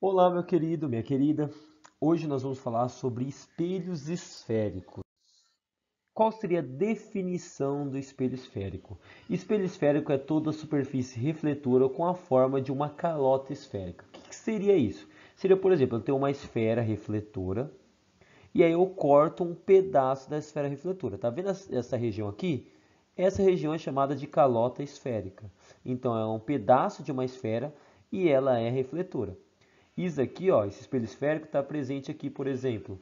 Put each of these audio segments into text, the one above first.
Olá, meu querido, minha querida. Hoje nós vamos falar sobre espelhos esféricos. Qual seria a definição do espelho esférico? Espelho esférico é toda a superfície refletora com a forma de uma calota esférica. O que seria isso? Seria, por exemplo, eu tenho uma esfera refletora e aí eu corto um pedaço da esfera refletora. Tá vendo essa região aqui? Essa região é chamada de calota esférica. Então é um pedaço de uma esfera e ela é refletora. Isso aqui, ó, esse espelho esférico está presente aqui, por exemplo,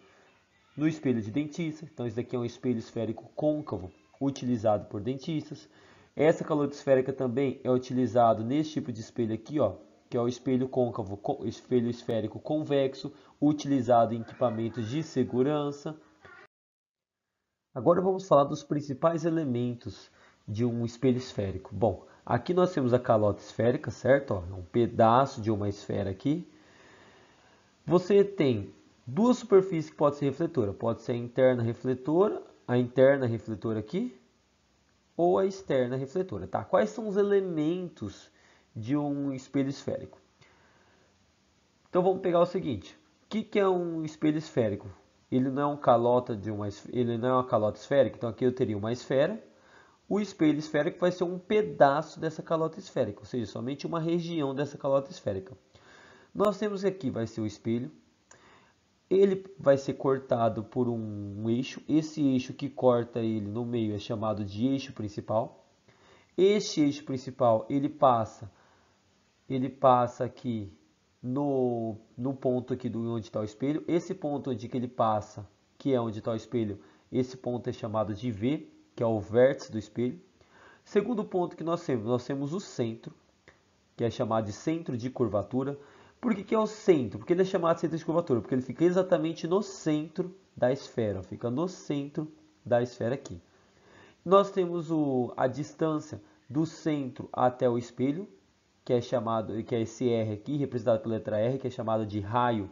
no espelho de dentista. Então, isso daqui é um espelho esférico côncavo, utilizado por dentistas. Essa calota esférica também é utilizado nesse tipo de espelho aqui, ó, que é o espelho côncavo, espelho esférico convexo, utilizado em equipamentos de segurança. Agora vamos falar dos principais elementos de um espelho esférico. Bom, aqui nós temos a calota esférica, certo? Ó, é um pedaço de uma esfera aqui. Você tem duas superfícies que podem ser refletora. Pode ser a interna refletora aqui, ou a externa refletora. Tá? Quais são os elementos de um espelho esférico? Então vamos pegar o seguinte: o que é um espelho esférico? Ele não é ele não é uma calota esférica. Então aqui eu teria uma esfera. O espelho esférico vai ser um pedaço dessa calota esférica, ou seja, somente uma região dessa calota esférica. Nós temos aqui vai ser o espelho. Ele vai ser cortado por um eixo. Esse eixo que corta ele no meio é chamado de eixo principal. Este eixo principal ele passa aqui no ponto aqui onde está o espelho. Esse ponto onde que ele passa, que é onde está o espelho, esse ponto é chamado de V, que é o vértice do espelho. Segundo ponto que nós temos o centro, que é chamado de centro de curvatura. Por que é o centro? Porque ele é chamado de centro de curvatura, porque ele fica exatamente no centro da esfera, fica no centro da esfera aqui. Nós temos a distância do centro até o espelho, que é esse R aqui, representado pela letra R, que é chamado de raio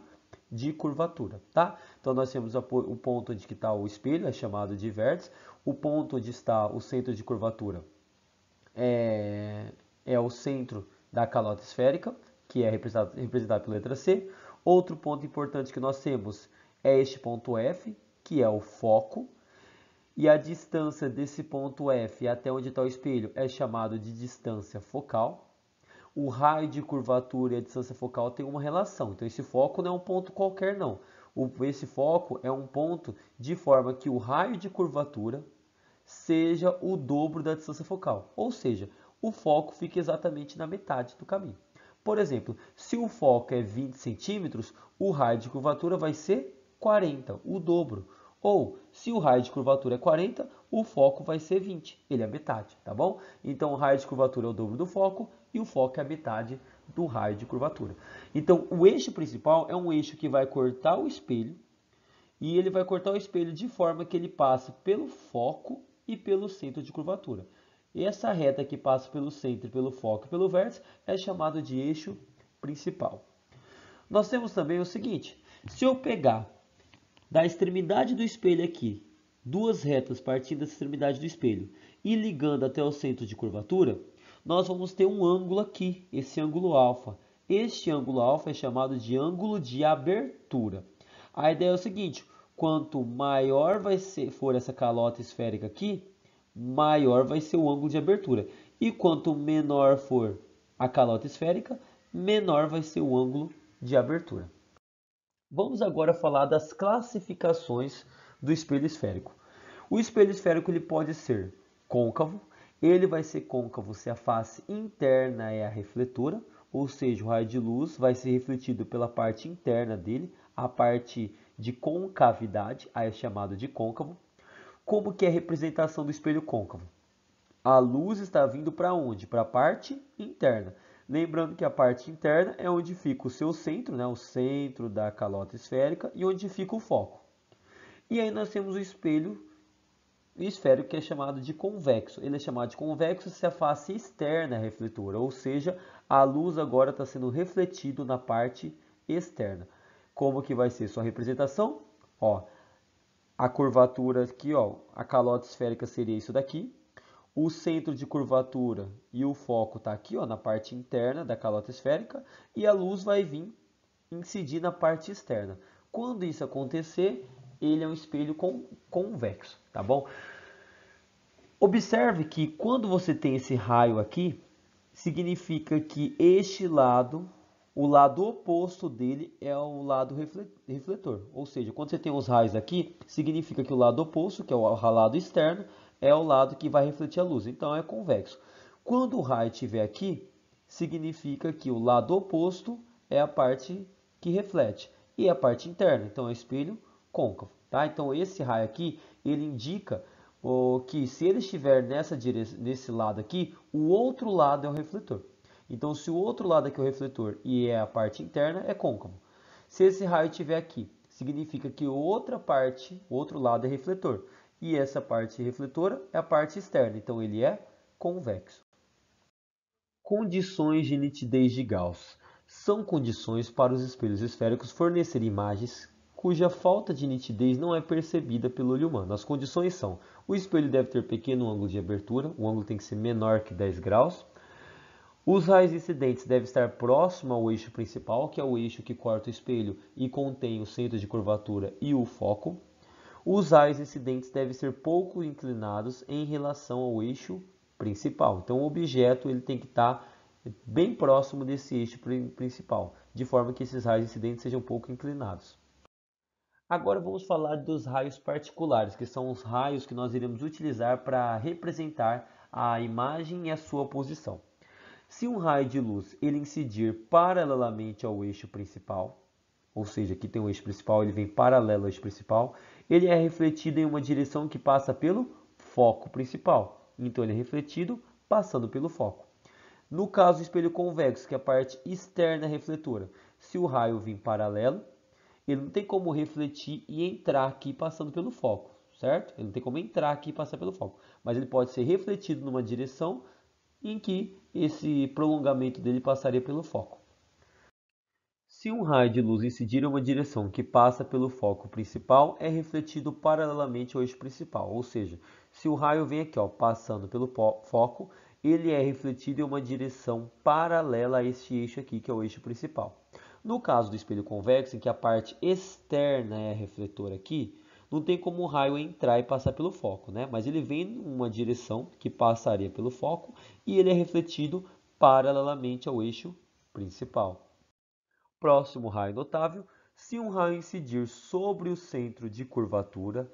de curvatura, tá? Então nós temos o ponto onde está o espelho, é chamado de vértice. O ponto onde está o centro de curvatura é o centro da calota esférica, que é representado pela letra C. Outro ponto importante que nós temos é este ponto F, que é o foco. E a distância desse ponto F até onde está o espelho é chamado de distância focal. O raio de curvatura e a distância focal têm uma relação. Então esse foco não é um ponto qualquer, não. Esse foco é um ponto de forma que o raio de curvatura seja o dobro da distância focal. Ou seja, o foco fica exatamente na metade do caminho. Por exemplo, se o foco é 20 centímetros, o raio de curvatura vai ser 40, o dobro. Ou, se o raio de curvatura é 40, o foco vai ser 20, ele é a metade, tá bom? Então, o raio de curvatura é o dobro do foco e o foco é a metade do raio de curvatura. Então, o eixo principal é um eixo que vai cortar o espelho e ele vai cortar o espelho de forma que ele passe pelo foco e pelo centro de curvatura. E essa reta que passa pelo centro, pelo foco e pelo vértice é chamada de eixo principal. Nós temos também o seguinte: se eu pegar da extremidade do espelho aqui, duas retas partindo da extremidade do espelho e ligando até o centro de curvatura, nós vamos ter um ângulo aqui, esse ângulo alfa. Este ângulo alfa é chamado de ângulo de abertura. A ideia é o seguinte: quanto maior for essa calota esférica aqui, maior vai ser o ângulo de abertura. E quanto menor for a calota esférica, menor vai ser o ângulo de abertura. Vamos agora falar das classificações do espelho esférico. O espelho esférico ele pode ser côncavo. Ele vai ser côncavo se a face interna é a refletora, ou seja, o raio de luz vai ser refletido pela parte interna dele, a parte de concavidade, aí é chamado de côncavo. Como que é a representação do espelho côncavo? A luz está vindo para onde? Para a parte interna. Lembrando que a parte interna é onde fica o seu centro, né? O centro da calota esférica e onde fica o foco. E aí nós temos o espelho esférico que é chamado de convexo. Ele é chamado de convexo se a face externa é refletora, ou seja, a luz agora está sendo refletida na parte externa. Como que vai ser sua representação? Ó, a curvatura aqui, ó, a calota esférica seria isso daqui. O centro de curvatura e o foco está aqui, ó, na parte interna da calota esférica, e a luz vai vir incidir na parte externa. Quando isso acontecer, ele é um espelho convexo, tá bom? Observe que quando você tem esse raio aqui, significa que este lado, o lado oposto dele é o lado refletor. Ou seja, quando você tem os raios aqui, significa que o lado oposto, que é o lado externo, é o lado que vai refletir a luz. Então é convexo. Quando o raio estiver aqui, significa que o lado oposto é a parte que reflete e a parte interna. Então é o espelho côncavo, tá? Então esse raio aqui, ele indica que se ele estiver nesse lado aqui, o outro lado é o refletor. Então, se o outro lado aqui é o refletor e é a parte interna, é côncavo. Se esse raio estiver aqui, significa que outra parte, o outro lado é refletor. E essa parte refletora é a parte externa, então ele é convexo. Condições de nitidez de Gauss. São condições para os espelhos esféricos fornecerem imagens cuja falta de nitidez não é percebida pelo olho humano. As condições são: o espelho deve ter pequeno ângulo de abertura, o ângulo tem que ser menor que 10 graus. Os raios incidentes devem estar próximo ao eixo principal, que é o eixo que corta o espelho e contém o centro de curvatura e o foco. Os raios incidentes devem ser pouco inclinados em relação ao eixo principal. Então o objeto ele tem que estar bem próximo desse eixo principal, de forma que esses raios incidentes sejam pouco inclinados. Agora vamos falar dos raios particulares, que são os raios que nós iremos utilizar para representar a imagem e a sua posição. Se um raio de luz ele incidir paralelamente ao eixo principal, ou seja, aqui tem o eixo principal, ele vem paralelo ao eixo principal, ele é refletido em uma direção que passa pelo foco principal. Então ele é refletido passando pelo foco. No caso do espelho convexo, que é a parte externa refletora, se o raio vir paralelo, ele não tem como refletir e entrar aqui passando pelo foco, certo? Ele não tem como entrar aqui e passar pelo foco, mas ele pode ser refletido numa direção em que esse prolongamento dele passaria pelo foco. Se um raio de luz incidir em uma direção que passa pelo foco principal, é refletido paralelamente ao eixo principal, ou seja, se o raio vem aqui, ó, passando pelo foco, ele é refletido em uma direção paralela a este eixo aqui, que é o eixo principal. No caso do espelho convexo, em que a parte externa é refletor aqui, não tem como o raio entrar e passar pelo foco, né? Mas ele vem em uma direção que passaria pelo foco e ele é refletido paralelamente ao eixo principal. Próximo raio notável: se um raio incidir sobre o centro de curvatura,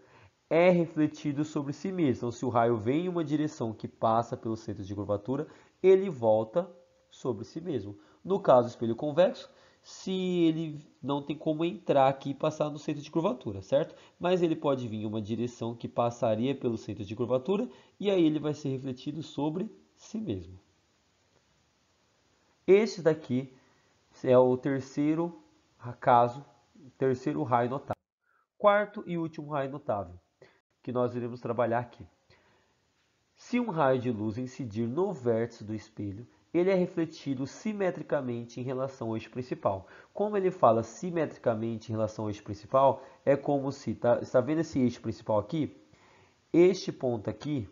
é refletido sobre si mesmo. Então, se o raio vem em uma direção que passa pelo centro de curvatura, ele volta sobre si mesmo. No caso do espelho convexo, se ele não tem como entrar aqui e passar no centro de curvatura, certo? Mas ele pode vir em uma direção que passaria pelo centro de curvatura e aí ele vai ser refletido sobre si mesmo. Este daqui é o terceiro caso, terceiro raio notável. Quarto e último raio notável, que nós iremos trabalhar aqui. Se um raio de luz incidir no vértice do espelho, ele é refletido simetricamente em relação ao eixo principal. Como ele fala simetricamente em relação ao eixo principal, é como se, está vendo esse eixo principal aqui? Este ponto aqui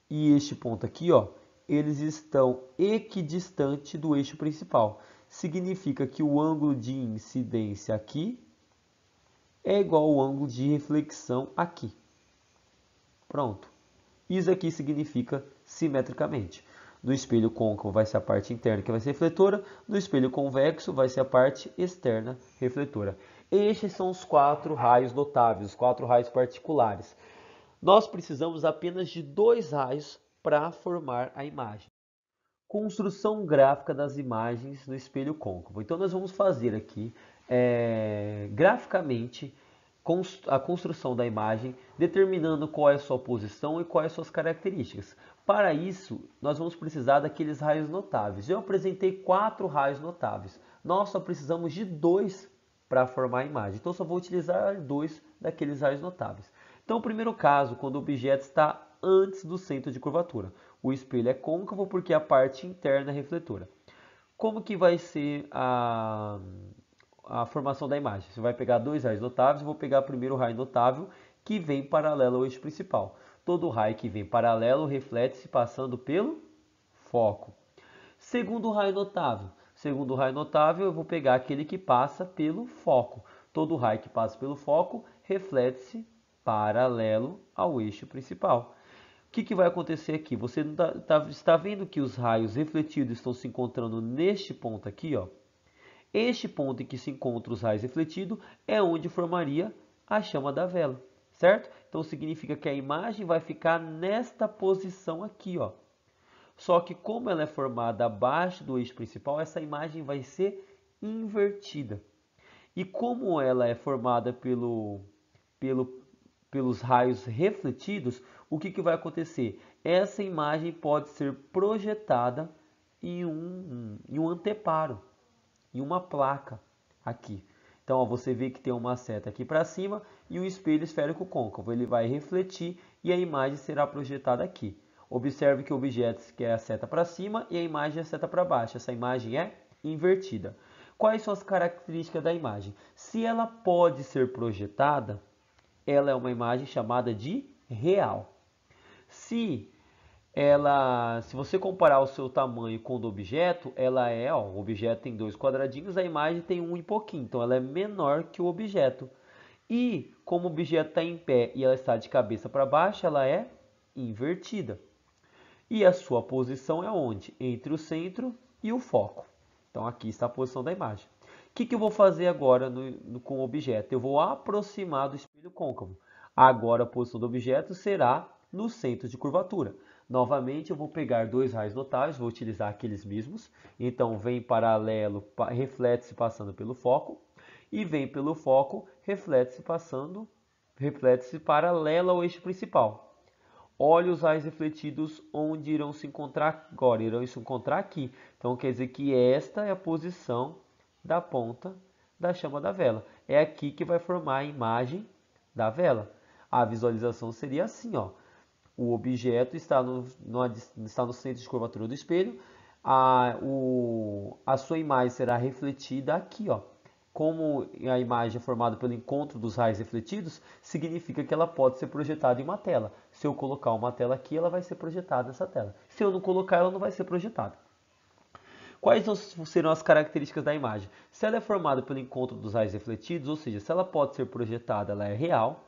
e este ponto aqui, ó, eles estão equidistantes do eixo principal. Significa que o ângulo de incidência aqui é igual ao ângulo de reflexão aqui. Pronto. Isso aqui significa simetricamente. No espelho côncavo vai ser a parte interna que vai ser refletora, no espelho convexo vai ser a parte externa refletora. Estes são os 4 raios notáveis, os 4 raios particulares. Nós precisamos apenas de 2 raios para formar a imagem. Construção gráfica das imagens no espelho côncavo. Então nós vamos fazer aqui graficamente a construção da imagem, determinando qual é a sua posição e quais suas características. Para isso, nós vamos precisar daqueles raios notáveis. Eu apresentei 4 raios notáveis. Nós só precisamos de 2 para formar a imagem. Então, só vou utilizar 2 daqueles raios notáveis. Então, o primeiro caso, quando o objeto está antes do centro de curvatura. O espelho é côncavo porque a parte interna é refletora. Como que vai ser a formação da imagem? Você vai pegar 2 raios notáveis, eu vou pegar primeiro o raio notável que vem paralelo ao eixo principal. Todo raio que vem paralelo reflete-se passando pelo foco. Segundo raio notável, Segundo raio notável, eu vou pegar aquele que passa pelo foco. Todo raio que passa pelo foco reflete-se paralelo ao eixo principal. O que vai acontecer aqui? Você está vendo que os raios refletidos estão se encontrando neste ponto aqui, ó. Este ponto em que se encontram os raios refletidos é onde formaria a chama da vela, certo? Então significa que a imagem vai ficar nesta posição aqui, ó. Só que como ela é formada abaixo do eixo principal, essa imagem vai ser invertida. E como ela é formada pelos raios refletidos, o que vai acontecer? Essa imagem pode ser projetada em um anteparo, em uma placa aqui. Então, ó, você vê que tem uma seta aqui para cima e um espelho esférico côncavo. Ele vai refletir e a imagem será projetada aqui. Observe que o objeto é a seta para cima e a imagem é a seta para baixo. Essa imagem é invertida. Quais são as características da imagem? Se ela pode ser projetada, ela é uma imagem chamada de real. Se você comparar o seu tamanho com o do objeto, o objeto tem 2 quadradinhos, a imagem tem 1 e pouquinho, então ela é menor que o objeto. E como o objeto está em pé e ela está de cabeça para baixo, ela é invertida. E a sua posição é onde? Entre o centro e o foco. Então aqui está a posição da imagem. O que eu vou fazer agora com o objeto? Eu vou aproximar do espelho côncavo. Agora a posição do objeto será no centro de curvatura. Novamente eu vou pegar 2 raios notáveis, vou utilizar aqueles mesmos. Então vem paralelo, reflete-se passando pelo foco. E vem pelo foco, reflete-se paralelo ao eixo principal. Olha os raios refletidos onde irão se encontrar agora, irão se encontrar aqui. Então quer dizer que esta é a posição da ponta da chama da vela. É aqui que vai formar a imagem da vela. A visualização seria assim, ó. O objeto está no centro de curvatura do espelho. A sua imagem será refletida aqui, ó. Como a imagem é formada pelo encontro dos raios refletidos, significa que ela pode ser projetada em uma tela. Se eu colocar uma tela aqui, ela vai ser projetada nessa tela. Se eu não colocar, ela não vai ser projetada. Quais serão as características da imagem? Se ela é formada pelo encontro dos raios refletidos, ou seja, se ela pode ser projetada, ela é real.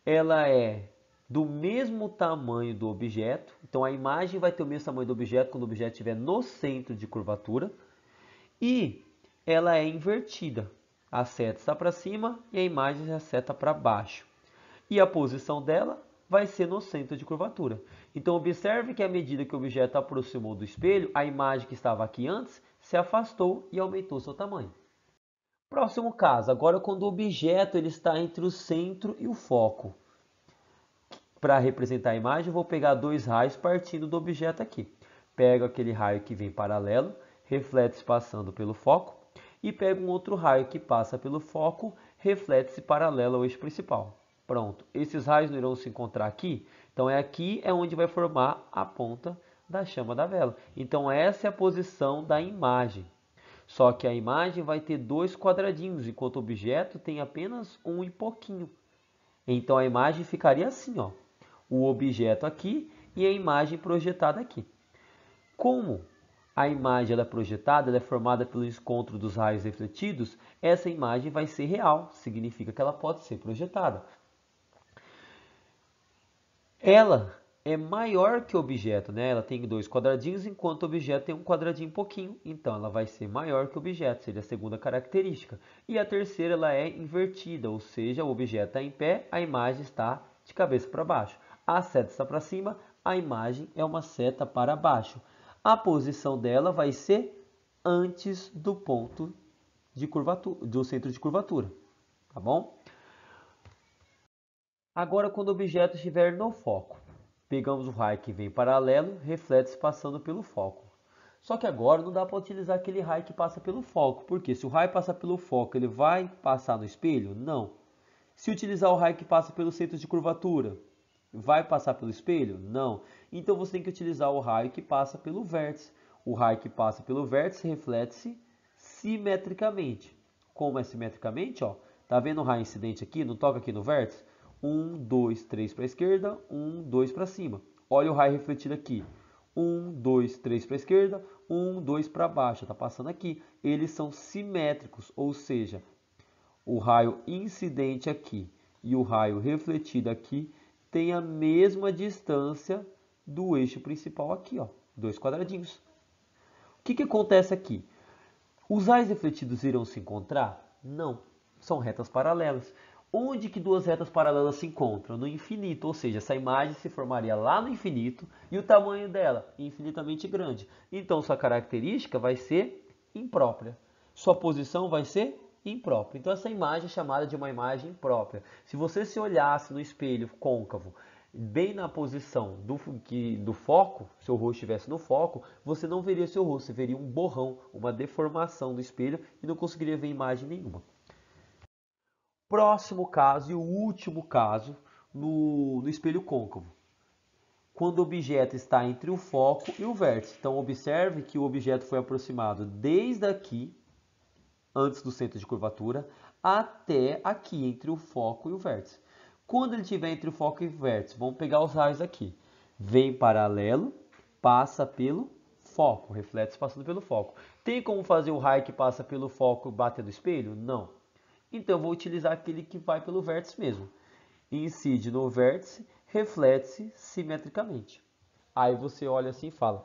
Ela é do mesmo tamanho do objeto. Então a imagem vai ter o mesmo tamanho do objeto quando o objeto estiver no centro de curvatura. E ela é invertida. A seta está para cima e a imagem é a seta para baixo. E a posição dela vai ser no centro de curvatura. Então observe que à medida que o objeto aproximou do espelho, a imagem que estava aqui antes se afastou e aumentou seu tamanho. Próximo caso, agora quando o objeto ele está entre o centro e o foco. Para representar a imagem, eu vou pegar 2 raios partindo do objeto aqui. Pego aquele raio que vem paralelo, reflete-se passando pelo foco, e pego um outro raio que passa pelo foco, reflete-se paralelo ao eixo principal. Pronto, esses raios não irão se encontrar aqui, então aqui é onde vai formar a ponta da chama da vela. Então essa é a posição da imagem. Só que a imagem vai ter 2 quadradinhos, enquanto o objeto tem apenas 1 e pouquinho. Então a imagem ficaria assim, ó. O objeto aqui e a imagem projetada aqui. Como a imagem ela é projetada, ela é formada pelo encontro dos raios refletidos, essa imagem vai ser real, significa que ela pode ser projetada. Ela é maior que o objeto, né? Ela tem 2 quadradinhos, enquanto o objeto tem um quadradinho pouquinho, então ela vai ser maior que o objeto, seria a segunda característica. E a terceira, ela é invertida, ou seja, o objeto está em pé, a imagem está de cabeça para baixo. A seta está para cima, a imagem é uma seta para baixo. A posição dela vai ser antes do ponto de curvatura, do centro de curvatura, tá bom? Agora, quando o objeto estiver no foco, pegamos o raio que vem paralelo, reflete-se passando pelo foco. Só que agora não dá para utilizar aquele raio que passa pelo foco, porque se o raio passar pelo foco, ele vai passar no espelho? Não. Se utilizar o raio que passa pelo centro de curvatura, vai passar pelo espelho? Não. Então você tem que utilizar o raio que passa pelo vértice. O raio que passa pelo vértice reflete-se simetricamente. Como é simetricamente? Ó, tá vendo o raio incidente aqui? Não toca aqui no vértice? 1, 2, 3 para a esquerda, 1, 2 para cima. Olha o raio refletido aqui. 1, 2, 3 para a esquerda, 1, 2 para baixo, está passando aqui. Eles são simétricos, ou seja, o raio incidente aqui e o raio refletido aqui têm a mesma distância do eixo principal aqui, ó, 2 quadradinhos. O que acontece aqui? Os raios refletidos irão se encontrar? Não, são retas paralelas. Onde que duas retas paralelas se encontram? No infinito, ou seja, essa imagem se formaria lá no infinito e o tamanho dela infinitamente grande. Então, sua característica vai ser imprópria. Sua posição vai ser imprópria. Então, essa imagem é chamada de uma imagem imprópria. Se você se olhasse no espelho côncavo, bem na posição do foco, seu rosto estivesse no foco, você não veria seu rosto, você veria um borrão, uma deformação do espelho e não conseguiria ver imagem nenhuma. Próximo caso e o último caso no espelho côncavo, quando o objeto está entre o foco e o vértice. Então, observe que o objeto foi aproximado desde aqui, antes do centro de curvatura, até aqui, entre o foco e o vértice. Quando ele estiver entre o foco e o vértice, vamos pegar os raios aqui. Vem paralelo, passa pelo foco, reflete passando pelo foco. Tem como fazer o raio que passa pelo foco bater no espelho? Não. Então, eu vou utilizar aquele que vai pelo vértice mesmo. Incide no vértice, reflete-se simetricamente. Aí você olha assim e fala,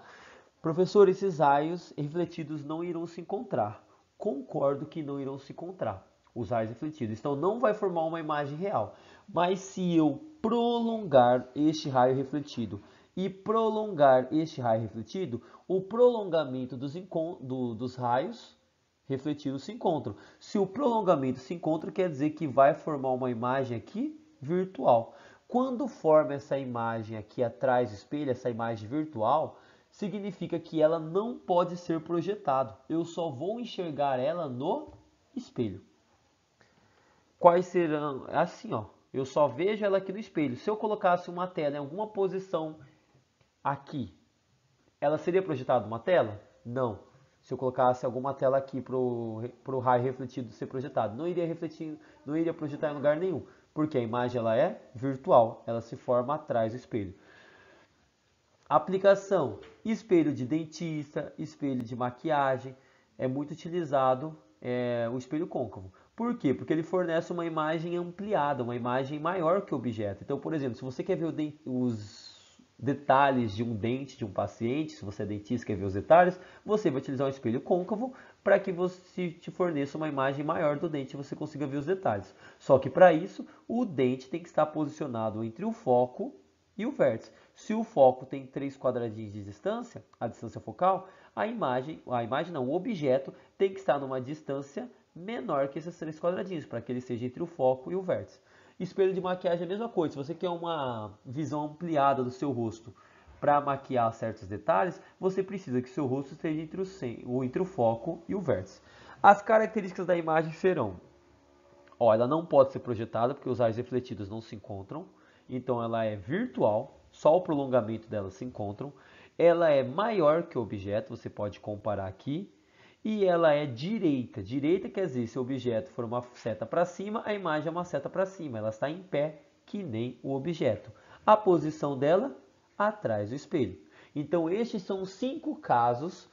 professor, esses raios refletidos não irão se encontrar. Concordo que não irão se encontrar, os raios refletidos. Então, não vai formar uma imagem real. Mas se eu prolongar este raio refletido e prolongar este raio refletido, o prolongamento dos raios refletidos se encontram. Se o prolongamento se encontra, quer dizer que vai formar uma imagem aqui virtual. Quando forma essa imagem aqui atrás do espelho, essa imagem virtual, significa que ela não pode ser projetada. Eu só vou enxergar ela no espelho. Quais serão? Assim, ó. Eu só vejo ela aqui no espelho. Se eu colocasse uma tela em alguma posição aqui, ela seria projetada numa tela? Não. Se eu colocasse alguma tela aqui para o raio refletido ser projetado, não iria refletir, não iria projetar em lugar nenhum, porque a imagem ela é virtual, ela se forma atrás do espelho. Aplicação: espelho de dentista, espelho de maquiagem, é muito utilizado o espelho côncavo. Por quê? Porque ele fornece uma imagem ampliada, uma imagem maior que o objeto. Então, por exemplo, se você quer ver os detalhes de um dente de um paciente, se você é dentista e quer ver os detalhes, você vai utilizar um espelho côncavo para que você te forneça uma imagem maior do dente e você consiga ver os detalhes. Só que para isso, o dente tem que estar posicionado entre o foco e o vértice. Se o foco tem 3 quadradinhos de distância, a distância focal, o objeto tem que estar numa distância menor que esses 3 quadradinhos, para que ele seja entre o foco e o vértice. Espelho de maquiagem é a mesma coisa. Se você quer uma visão ampliada do seu rosto para maquiar certos detalhes, você precisa que seu rosto esteja entre o foco e o vértice. As características da imagem serão: ela não pode ser projetada porque os raios refletidos não se encontram. Então ela é virtual, só o prolongamento dela se encontram. Ela é maior que o objeto, você pode comparar aqui. E ela é direita. Direita quer dizer, se o objeto for uma seta para cima, a imagem é uma seta para cima. Ela está em pé, que nem o objeto. A posição dela, atrás do espelho. Então, estes são os 5 casos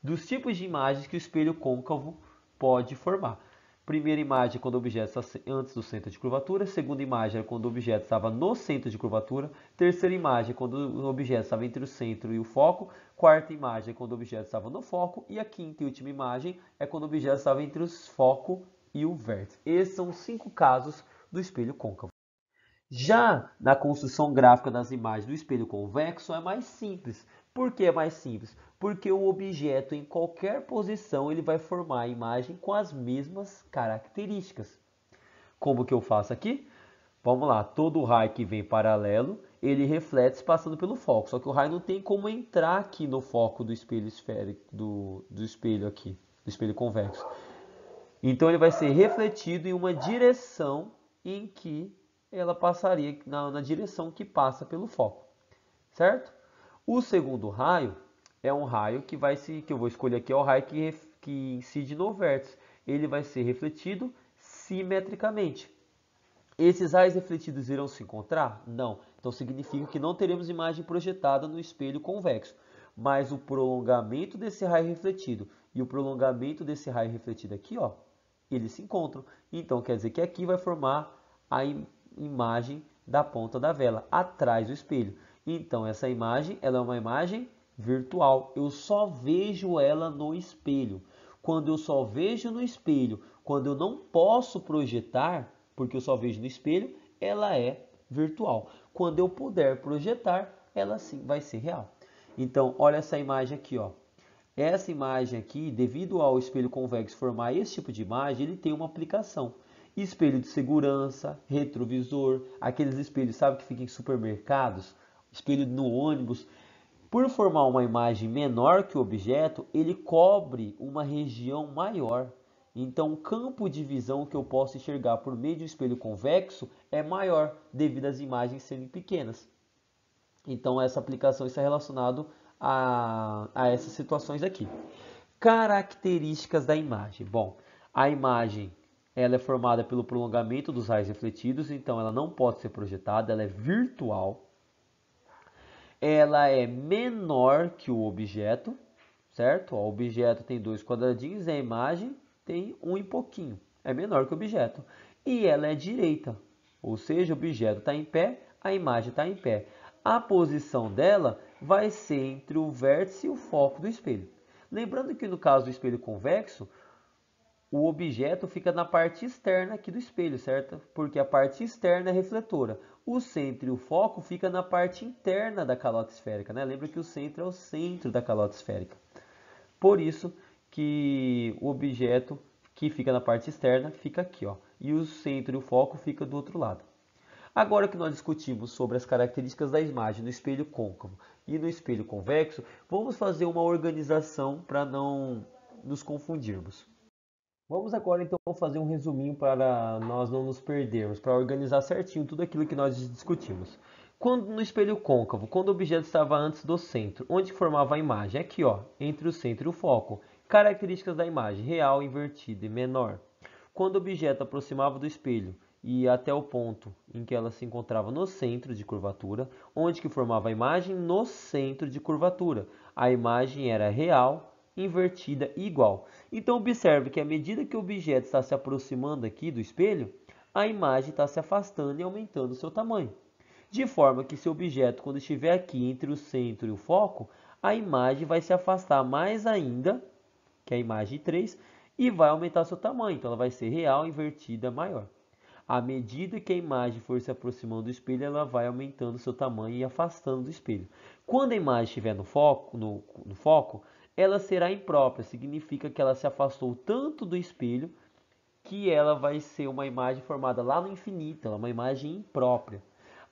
dos tipos de imagens que o espelho côncavo pode formar. Primeira imagem é quando o objeto está antes do centro de curvatura. Segunda imagem é quando o objeto estava no centro de curvatura. Terceira imagem é quando o objeto estava entre o centro e o foco. Quarta imagem é quando o objeto estava no foco. E a quinta e última imagem é quando o objeto estava entre o foco e o vértice. Esses são os 5 casos do espelho côncavo. Já na construção gráfica das imagens do espelho convexo é mais simples. Por que é mais simples? Porque o objeto em qualquer posição ele vai formar a imagem com as mesmas características. Como que eu faço aqui? Vamos lá, todo raio que vem paralelo, ele reflete passando pelo foco. Só que o raio não tem como entrar aqui no foco do espelho esférico, do espelho aqui, do espelho convexo. Então ele vai ser refletido em uma direção em que ela passaria na direção que passa pelo foco, certo? O segundo raio é um raio que eu vou escolher aqui, é o raio que incide no vértice. Ele vai ser refletido simetricamente. Esses raios refletidos irão se encontrar? Não. Então significa que não teremos imagem projetada no espelho convexo. Mas o prolongamento desse raio refletido e o prolongamento desse raio refletido aqui, ó, eles se encontram. Então quer dizer que aqui vai formar a imagem da ponta da vela, atrás do espelho. Então essa imagem, ela é uma imagem virtual. Eu só vejo ela no espelho. Quando eu só vejo no espelho, quando eu não posso projetar, porque eu só vejo no espelho, ela é virtual. Quando eu puder projetar, ela sim vai ser real. Então, olha essa imagem aqui, ó. Essa imagem aqui, devido ao espelho convexo formar esse tipo de imagem, ele tem uma aplicação. Espelho de segurança, retrovisor, aqueles espelhos, sabe, que ficam em supermercados, espelho no ônibus. Por formar uma imagem menor que o objeto, ele cobre uma região maior. Então, o campo de visão que eu posso enxergar por meio de um espelho convexo é maior, devido às imagens serem pequenas. Então, essa aplicação está relacionada a essas situações aqui. Características da imagem. Bom, a imagem ela é formada pelo prolongamento dos raios refletidos, então ela não pode ser projetada, ela é virtual. Ela é menor que o objeto, certo? O objeto tem dois quadradinhos, a imagem tem um e pouquinho, é menor que o objeto. E ela é direita, ou seja, o objeto está em pé, a imagem está em pé. A posição dela vai ser entre o vértice e o foco do espelho. Lembrando que no caso do espelho convexo, o objeto fica na parte externa aqui do espelho, certo? Porque a parte externa é refletora. O centro e o foco fica na parte interna da calota esférica, né? Lembra que o centro é o centro da calota esférica. Por isso que o objeto que fica na parte externa fica aqui, ó, e o centro e o foco fica do outro lado. Agora que nós discutimos sobre as características da imagem no espelho côncavo e no espelho convexo, vamos fazer uma organização para não nos confundirmos. Vamos agora então fazer um resuminho para nós não nos perdermos, para organizar certinho tudo aquilo que nós discutimos. Quando no espelho côncavo, quando o objeto estava antes do centro, onde formava a imagem? Aqui, ó, entre o centro e o foco. Características da imagem: real, invertida e menor. Quando o objeto aproximava do espelho e ia até o ponto em que ela se encontrava no centro de curvatura, onde que formava a imagem? No centro de curvatura. A imagem era real, invertida e igual. Então observe que à medida que o objeto está se aproximando aqui do espelho, a imagem está se afastando e aumentando o seu tamanho. De forma que se o objeto, quando estiver aqui entre o centro e o foco, a imagem vai se afastar mais ainda, que é a imagem 3, e vai aumentar seu tamanho. Então ela vai ser real, invertida, maior. À medida que a imagem for se aproximando do espelho, ela vai aumentando seu tamanho e afastando do espelho. Quando a imagem estiver no foco, ela será imprópria, significa que ela se afastou tanto do espelho que ela vai ser uma imagem formada lá no infinito, ela é uma imagem imprópria.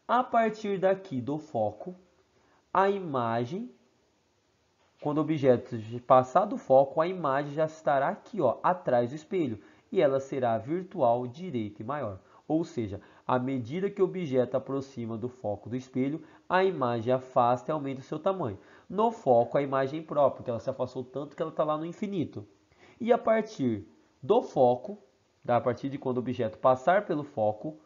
A partir daqui do foco, a imagem, quando o objeto passar do foco, a imagem já estará aqui, ó, atrás do espelho, e ela será virtual, direita e maior. Ou seja, à medida que o objeto aproxima do foco do espelho, a imagem afasta e aumenta o seu tamanho. No foco, a imagem própria, porque ela se afastou tanto que ela está lá no infinito. E a partir do foco, a partir de quando o objeto passar pelo foco,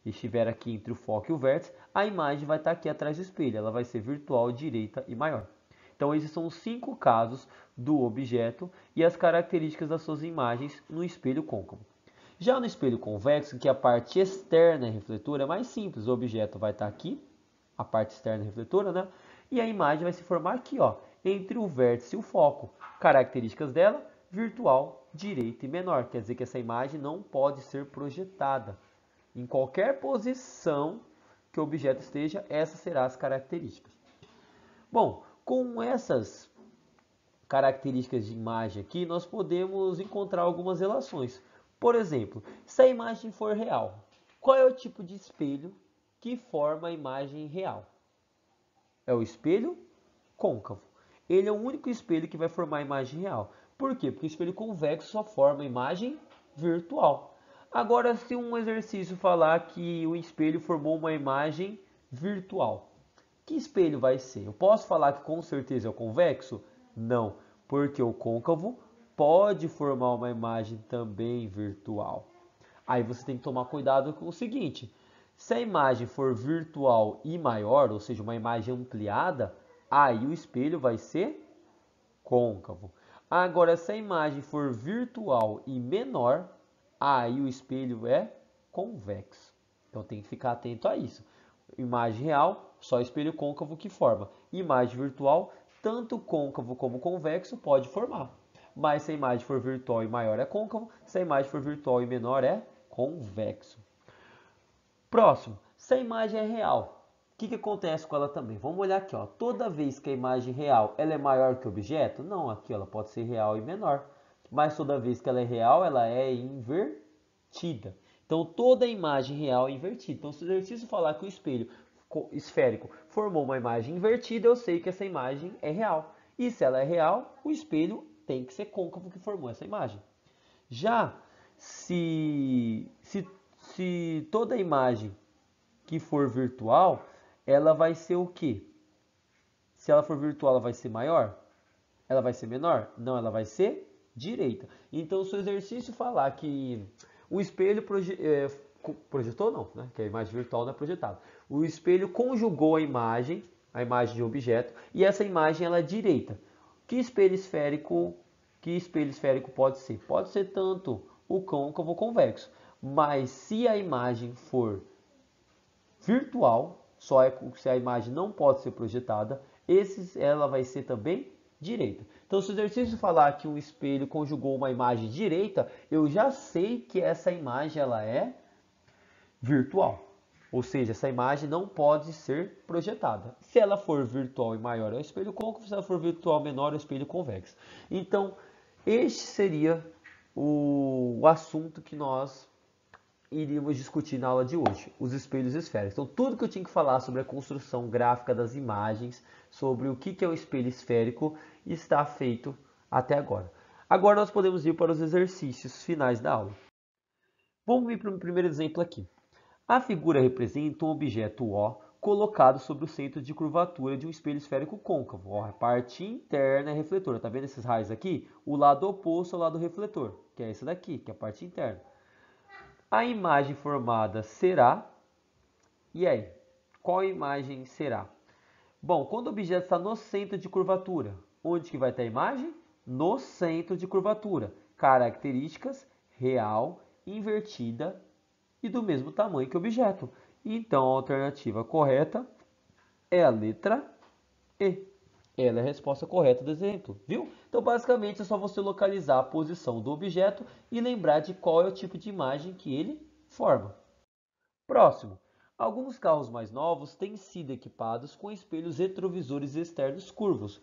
estiver aqui entre o foco e o vértice, a imagem vai estar aqui atrás do espelho. Ela vai ser virtual, direita e maior. Então, esses são os 5 casos do objeto e as características das suas imagens no espelho côncavo. Já no espelho convexo, que a parte externa é refletora, é mais simples. O objeto vai estar aqui, a parte externa é refletora, né? E a imagem vai se formar aqui, ó, entre o vértice e o foco. Características dela: virtual, direita e menor. Quer dizer que essa imagem não pode ser projetada. Em qualquer posição que o objeto esteja, essas serão as características. Bom, com essas características de imagem aqui, nós podemos encontrar algumas relações. Por exemplo, se a imagem for real, qual é o tipo de espelho que forma a imagem real? É o espelho côncavo. Ele é o único espelho que vai formar a imagem real. Por quê? Porque o espelho convexo só forma a imagem virtual. Agora, se um exercício falar que o espelho formou uma imagem virtual, que espelho vai ser? Eu posso falar que com certeza é o convexo? Não, porque o côncavo pode formar uma imagem também virtual. Aí você tem que tomar cuidado com o seguinte: se a imagem for virtual e maior, ou seja, uma imagem ampliada, aí o espelho vai ser côncavo. Agora, se a imagem for virtual e menor, aí o espelho é convexo. Então tem que ficar atento a isso. Imagem real, só espelho côncavo que forma. Imagem virtual, tanto côncavo como convexo pode formar. Mas se a imagem for virtual e maior é côncavo, se a imagem for virtual e menor é convexo. Próximo, se a imagem é real, o que acontece com ela também? Vamos olhar aqui, ó. Toda vez que a imagem real ela é maior que o objeto, não, aqui ela pode ser real e menor. Mas toda vez que ela é real, ela é invertida. Então toda imagem real é invertida. Então se o exercício falar que o espelho esférico formou uma imagem invertida, eu sei que essa imagem é real. E se ela é real, o espelho tem que ser côncavo que formou essa imagem. Já se toda imagem que for virtual, ela vai ser o quê? Se ela for virtual, ela vai ser maior? Ela vai ser menor? Não, ela vai ser direita. Então, se o exercício falar que o espelho projetou, não, né? Que a imagem virtual não é projetada. O espelho conjugou a imagem de um objeto, e essa imagem ela é direita. Que espelho esférico pode ser? Pode ser tanto o côncavo ou o convexo. Mas se a imagem for virtual, só é se a imagem não pode ser projetada, ela vai ser também direita. Então, se o exercício falar que um espelho conjugou uma imagem direita, eu já sei que essa imagem ela é virtual. Ou seja, essa imagem não pode ser projetada. Se ela for virtual e maior, é o espelho côncavo. Se ela for virtual menor, é o espelho convexo. Então, este seria o assunto que nós iríamos discutir na aula de hoje, os espelhos esféricos. Então, tudo que eu tinha que falar sobre a construção gráfica das imagens, sobre o que é o espelho esférico, está feito até agora. Agora nós podemos ir para os exercícios finais da aula. Vamos ir para o primeiro exemplo aqui. A figura representa um objeto O colocado sobre o centro de curvatura de um espelho esférico côncavo. Ó, a parte interna é refletora. Tá vendo esses raios aqui? O lado oposto ao lado refletor, que é esse daqui, que é a parte interna. A imagem formada será... E aí? Qual imagem será? Bom, quando o objeto está no centro de curvatura, onde que vai ter a imagem? No centro de curvatura. Características: real, invertida e do mesmo tamanho que o objeto. Então, a alternativa correta é a letra E. Ela é a resposta correta do exemplo, viu? Então, basicamente, é só você localizar a posição do objeto e lembrar de qual é o tipo de imagem que ele forma. Próximo. Alguns carros mais novos têm sido equipados com espelhos retrovisores externos curvos,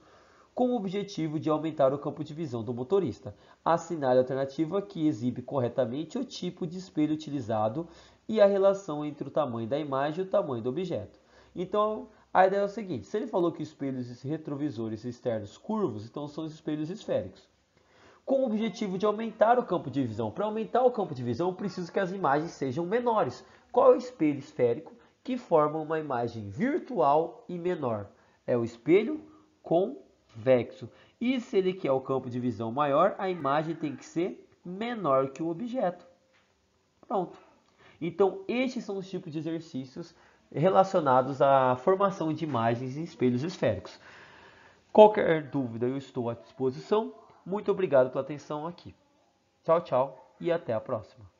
com o objetivo de aumentar o campo de visão do motorista. Assinale a alternativa que exibe corretamente o tipo de espelho utilizado e a relação entre o tamanho da imagem e o tamanho do objeto. Então, a ideia é o seguinte: se ele falou que espelhos retrovisores externos curvos, então são os espelhos esféricos. Com o objetivo de aumentar o campo de visão. Para aumentar o campo de visão, eu preciso que as imagens sejam menores. Qual é o espelho esférico que forma uma imagem virtual e menor? É o espelho convexo. E se ele quer o campo de visão maior, a imagem tem que ser menor que o objeto. Pronto. Então, estes são os tipos de exercícios relacionados à formação de imagens em espelhos esféricos. Qualquer dúvida, eu estou à disposição. Muito obrigado pela atenção aqui. Tchau, tchau e até a próxima.